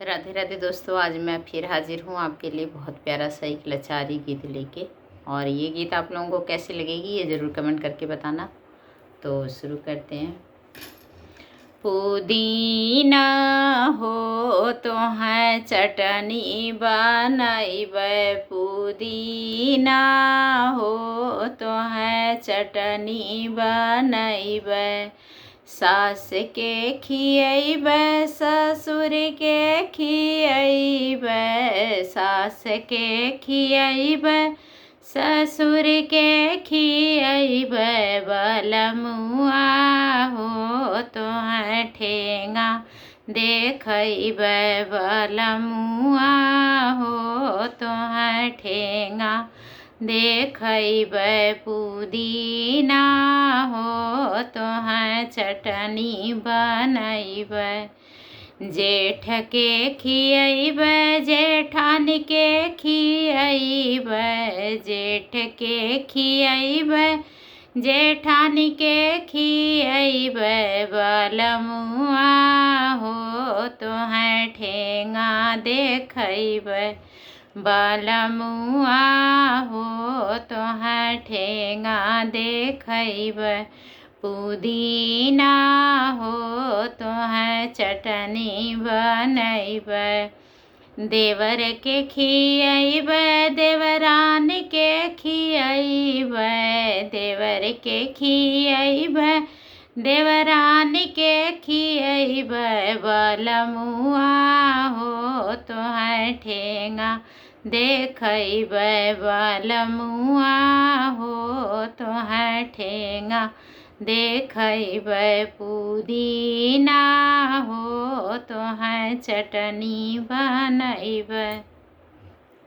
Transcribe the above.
राधे राधे दोस्तों, आज मैं फिर हाजिर हूँ आपके लिए बहुत प्यारा सा एक लचारी गीत लेके। और ये गीत आप लोगों को कैसी लगेगी ये ज़रूर कमेंट करके बताना। तो शुरू करते हैं। पुदीना हो तो है चटनी बनैबै, पुदीना हो तो है चटनी बनैबै। सास के खियैबै ससुर के खियैबै, सास के खियैबै ससुर के खियैबै। बलमुआ हो तो है ठेंगा देखैबै, बलमुआ हो तो है ठेंगा देखैबै। पुदीना हो तो है चटनी बनैबै, जेठ के खियैबै जेठान के खियैबै, जेठ के खियैबै जेठान के खियैबै। बलमुआ हो तो है ठेंगा देखैबै, बलमुआ हो तो है ठेंगा देखैबै। पुदीना हो तो है चटनी बनैबै, देवर के खियैबै देवरान के खियैबै, देवर के खियैबै देवरान के खियैबै। बलमुआ हो तो है ठेंगा देखैबै, बलमुआ हो तो है ठेंगा देखैबै। पुदीना हो तो है चटनी बनैबै।